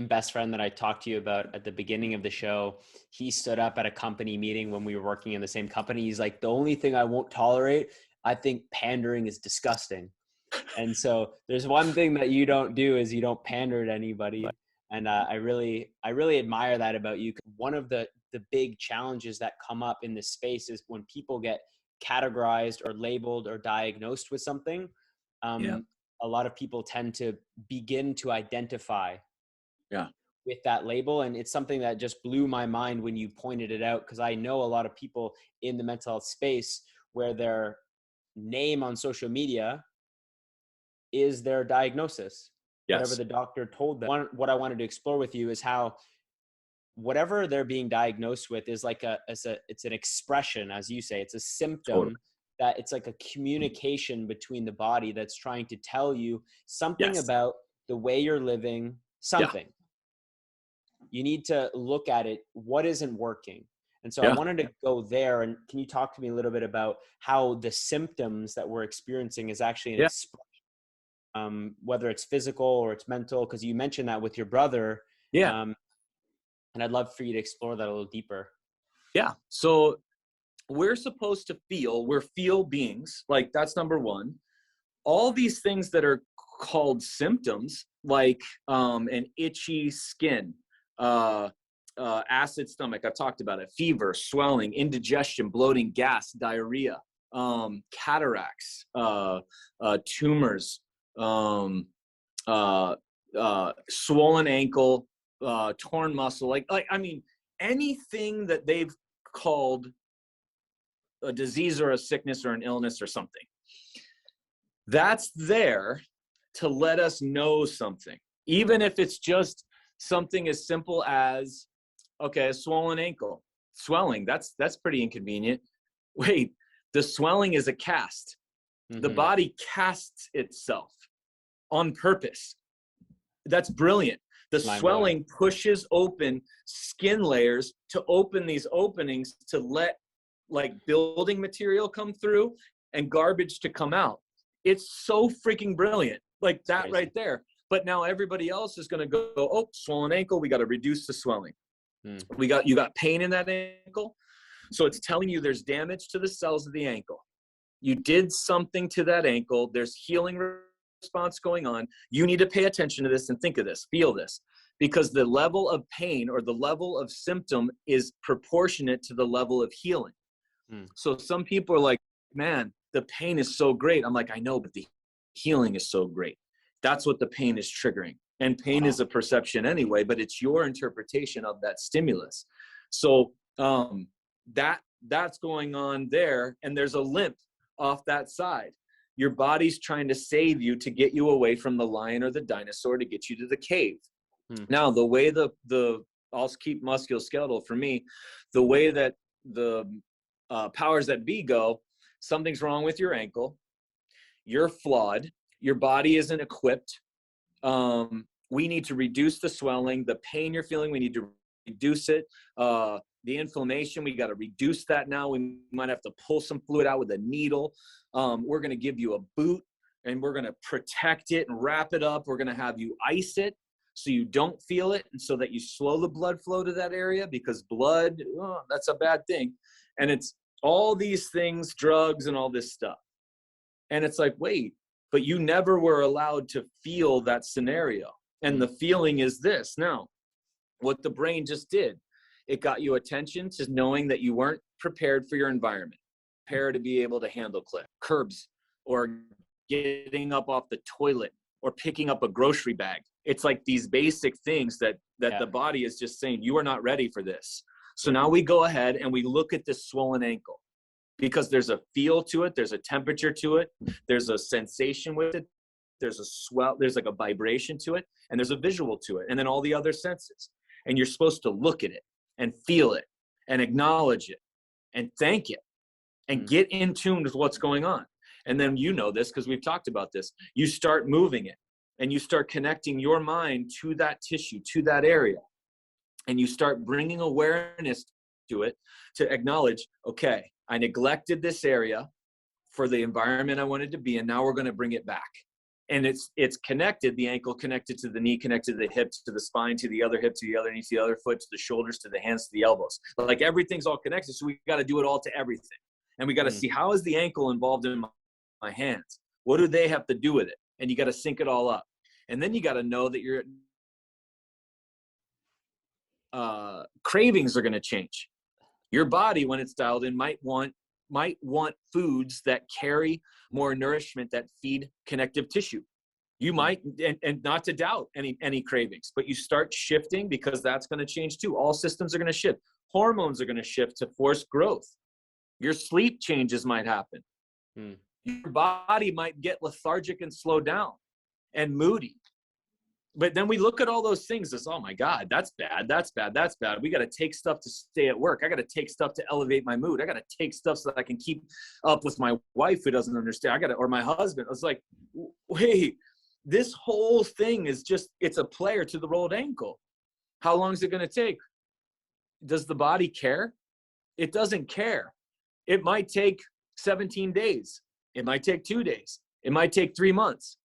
best friend that I talked to you about at the beginning of the show, he stood up at a company meeting when we were working in the same company. He's like, the only thing I won't tolerate, I think pandering is disgusting. And so there's one thing that you don't do is you don't pander to anybody. And I really admire that about you. One of the big challenges that come up in this space is when people get categorized or labeled or diagnosed with something. A lot of people tend to begin to identify with that label. And it's something that just blew my mind when you pointed it out, because I know a lot of people in the mental health space where their name on social media is their diagnosis, whatever the doctor told them. What I wanted to explore with you is how whatever they're being diagnosed with is like it's an expression, as you say, it's a symptom. That it's like a communication between the body that's trying to tell you something about the way you're living, something. You need to look at it, what isn't working. And so I wanted to go there. And can you talk to me a little bit about how the symptoms that we're experiencing is actually an expression, whether it's physical or it's mental, because you mentioned that with your brother. And I'd love for you to explore that a little deeper. So we're supposed to feel, we're feel beings. Like, that's number one. All these things that are called symptoms, like an itchy skin, acid stomach, I've talked about it, fever, swelling, indigestion, bloating, gas, diarrhea, cataracts, tumors, swollen ankle, torn muscle, like I mean, anything that they've called a disease or a sickness or an illness or something, that's there to let us know something. Even if it's just something as simple as, okay, a swollen ankle, swelling, that's pretty inconvenient. Wait, the swelling is a cast. The body casts itself on purpose. That's brilliant. The swelling pushes open skin layers to open these openings to let like building material come through and garbage to come out. It's so freaking brilliant, like that right there. But now everybody else is going to go, oh, swollen ankle, we got to reduce the swelling. You got pain in that ankle. So it's telling you there's damage to the cells of the ankle. You did something to that ankle. There's healing response going on. You need to pay attention to this and think of this, feel this, because the level of pain or the level of symptom is proportionate to the level of healing. So some people are like, man, the pain is so great. I'm like, I know, but the healing is so great. That's what the pain is triggering. And pain is a perception anyway, but it's your interpretation of that stimulus. So that's going on there. And there's a limp off that side. Your body's trying to save you to get you away from the lion or the dinosaur to get you to the cave. Now, the way I'll keep musculoskeletal for me, the way that the powers that be go, something's wrong with your ankle, you're flawed, your body isn't equipped, we need to reduce the swelling, the pain you're feeling, we need to reduce it, the inflammation, we got to reduce that. Now we might have to pull some fluid out with a needle. We're going to give you a boot and we're going to protect it and wrap it up. We're going to have you ice it so you don't feel it, and so that you slow the blood flow to that area, because blood, that's a bad thing. And it's all these things, drugs and all this stuff. And it's like, wait, but you never were allowed to feel that scenario. And the feeling is this. Now, what the brain just did, it got you attention to knowing that you weren't prepared for your environment, prepared to be able to handle curbs, or getting up off the toilet, or picking up a grocery bag. It's like these basic things that the body is just saying, you are not ready for this. So now we go ahead and we look at this swollen ankle, because there's a feel to it, there's a temperature to it, there's a sensation with it, there's a swell, there's like a vibration to it, and there's a visual to it, and then all the other senses. And you're supposed to look at it and feel it and acknowledge it and thank it and get in tune with what's going on. And then you know this because we've talked about this. You start moving it and you start connecting your mind to that tissue, to that area. And you start bringing awareness to it to acknowledge, okay, I neglected this area for the environment I wanted to be, and now we're going to bring it back. and it's connected, the ankle connected to the knee, connected to the hip, to the spine, to the other hip, to the other knee, to the other foot, to the shoulders, to the hands, to the elbows. Like everything's all connected. So we got to do it all to everything. And we got to see, how is the ankle involved in my hands? What do they have to do with it? And you got to sync it all up. And then you got to know that your cravings are going to change. Your body, when it's dialed in, might want foods that carry more nourishment, that feed connective tissue. You might, and not to doubt any cravings, but you start shifting, because that's going to change too. All systems are going to shift. Hormones are going to shift to force growth. Your sleep changes might happen. Your body might get lethargic and slow down and moody. But then we look at all those things as, oh my God, that's bad, that's bad, that's bad. We got to take stuff to stay at work. I got to take stuff to elevate my mood. I got to take stuff so that I can keep up with my wife who doesn't understand. Or my husband. I was like, wait, this whole thing is just, it's a player to the rolled ankle. How long is it going to take? Does the body care? It doesn't care. It might take 17 days. It might take 2 days. It might take 3 months.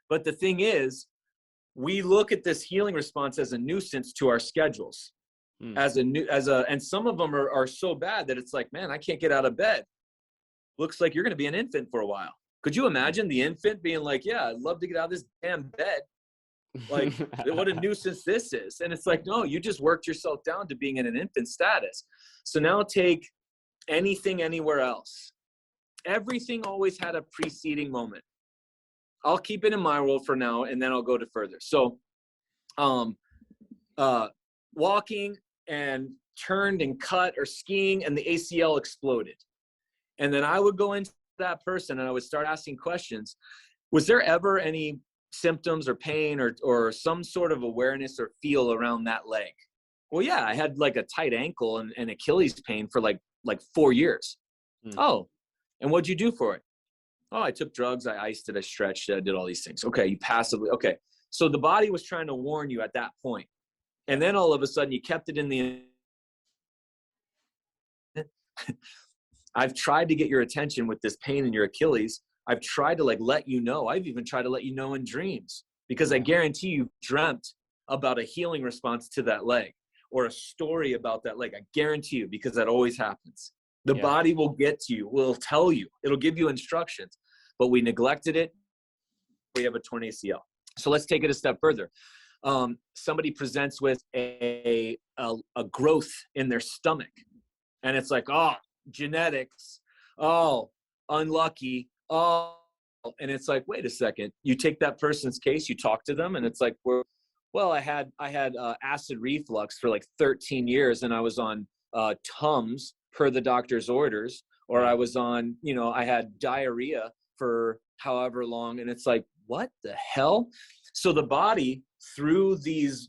But the thing is, we look at this healing response as a nuisance to our schedules, and some of them are so bad that it's like, man, I can't get out of bed. Looks like you're going to be an infant for a while. Could you imagine the infant being like, yeah, I'd love to get out of this damn bed. Like, what a nuisance this is. And it's like, no, you just worked yourself down to being in an infant status. So now take anything anywhere else. Everything always had a preceding moment. I'll keep it in my world for now, and then I'll go to further. So, walking and turned and cut, or skiing, and the ACL exploded. And then I would go into that person and I would start asking questions. Was there ever any symptoms or pain or some sort of awareness or feel around that leg? Well, yeah, I had like a tight ankle and Achilles pain for like 4 years. Oh, and what'd you do for it? Oh, I took drugs, I iced it, I stretched it, I did all these things. Okay, you passively, okay. So the body was trying to warn you at that point. And then all of a sudden you kept it in the... I've tried to get your attention with this pain in your Achilles. I've tried to let you know. I've even tried to let you know in dreams, because I guarantee you dreamt about a healing response to that leg, or a story about that leg. I guarantee you, because that always happens. The body will get to you, will tell you, it'll give you instructions, but we neglected it. We have a torn ACL. So let's take it a step further. Somebody presents with a growth in their stomach, and it's like, oh, genetics, oh, unlucky, oh, and it's like, wait a second. You take that person's case, you talk to them, and it's like, well, I had acid reflux for like 13 years, and I was on Tums per the doctor's orders, or I was on, I had diarrhea for however long, and it's like, what the hell? So the body, through these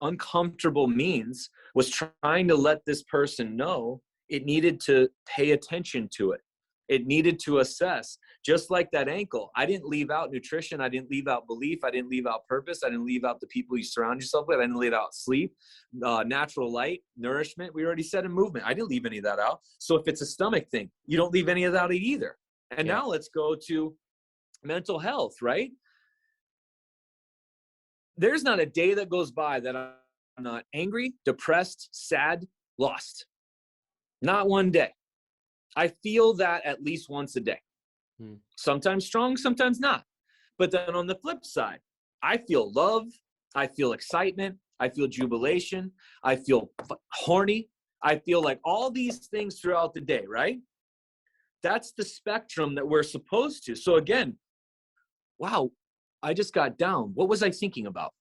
uncomfortable means, was trying to let this person know it needed to pay attention to it. It needed to assess. Just like that ankle, I didn't leave out nutrition. I didn't leave out belief. I didn't leave out purpose. I didn't leave out the people you surround yourself with. I didn't leave out sleep, natural light, nourishment. We already said in movement. I didn't leave any of that out. So if it's a stomach thing, you don't leave any of that out either. And now let's go to mental health, right? There's not a day that goes by that I'm not angry, depressed, sad, lost. Not one day. I feel that at least once a day. Sometimes strong, sometimes not. But then on the flip side, I feel love. I feel excitement. I feel jubilation. I feel horny. I feel like all these things throughout the day, right? That's the spectrum that we're supposed to. So again, wow, I just got down. What was I thinking about?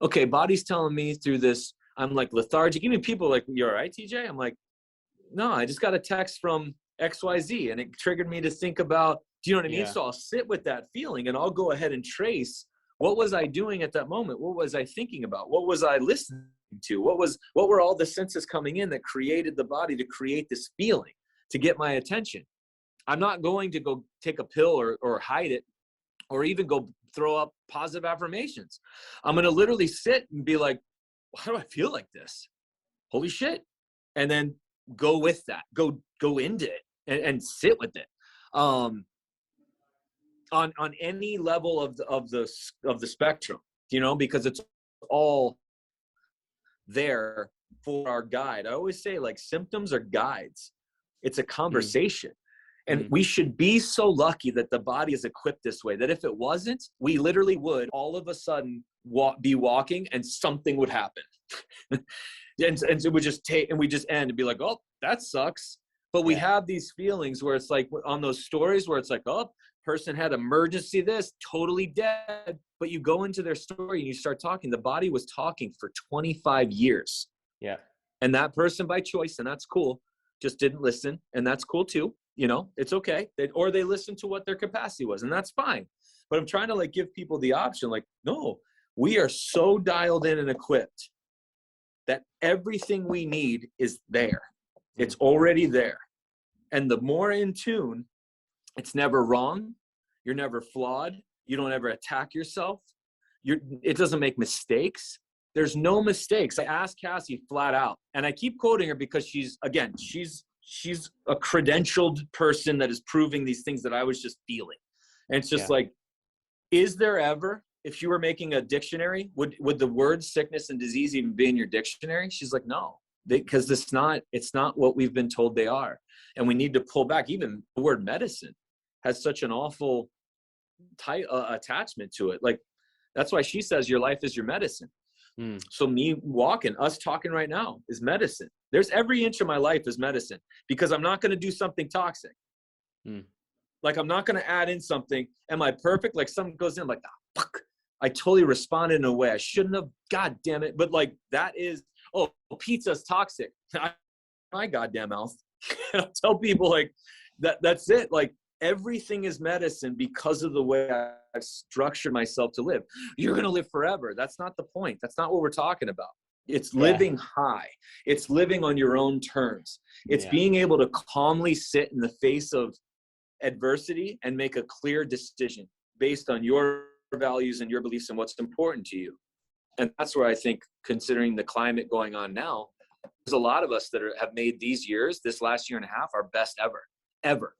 Okay, body's telling me through this, I'm like lethargic. Even people are like, you all right, TJ? I'm like, no, I just got a text from XYZ, and it triggered me to think about, do you know what I mean? So I'll sit with that feeling, and I'll go ahead and trace, what was I doing at that moment? What was I thinking about? What was I listening to? What were all the senses coming in that created the body to create this feeling, to get my attention? I'm not going to go take a pill or hide it, or even go throw up positive affirmations. I'm going to literally sit and be like, why do I feel like this? Holy shit. And then go with that, go into it and sit with it. on any level of the spectrum, you know, because it's all there for our guide. I always say, like, symptoms are guides. It's a conversation. And we should be so lucky that the body is equipped this way, that if it wasn't, we literally would all of a sudden be walking and something would happen. and it would just take, and we just end and be like, oh, that sucks. But we have these feelings where it's like on those stories where it's like, oh, person had emergency, this, totally dead. But you go into their story and you start talking. The body was talking for 25 years. Yeah. And that person, by choice, and that's cool, just didn't listen. And that's cool too. You know, it's okay. Or they listened to what their capacity was, and that's fine. But I'm trying to, like, give people the option, like, no, we are so dialed in and equipped that everything we need is there. It's already there. And the more in tune, it's never wrong. You're never flawed. You don't ever attack yourself. It doesn't make mistakes. There's no mistakes. I asked Cassie flat out, and I keep quoting her because she's a credentialed person that is proving these things that I was just feeling. And it's just like, is there ever, if you were making a dictionary, would the words sickness and disease even be in your dictionary? She's like, no, because it's not what we've been told they are. And we need to pull back. Even the word medicine has such an awful attachment to it. Like, that's why she says your life is your medicine. So me walking, us talking right now is medicine. There's every inch of my life is medicine, because I'm not going to do something toxic. Like, I'm not going to add in something. Am I perfect? Like, something goes in, I'm like, oh, fuck. I totally responded in a way I shouldn't have. God damn it. But like, that is, oh, pizza's toxic. My goddamn mouth. I'll tell people, like, that's it. Like, everything is medicine because of the way I've structured myself to live. You're going to live forever. That's not the point. That's not what we're talking about. It's living high. It's living on your own terms. It's being able to calmly sit in the face of adversity and make a clear decision based on your values and your beliefs and what's important to you. And that's where I think, considering the climate going on now, there's a lot of us that have made these years, this last year and a half, our best ever.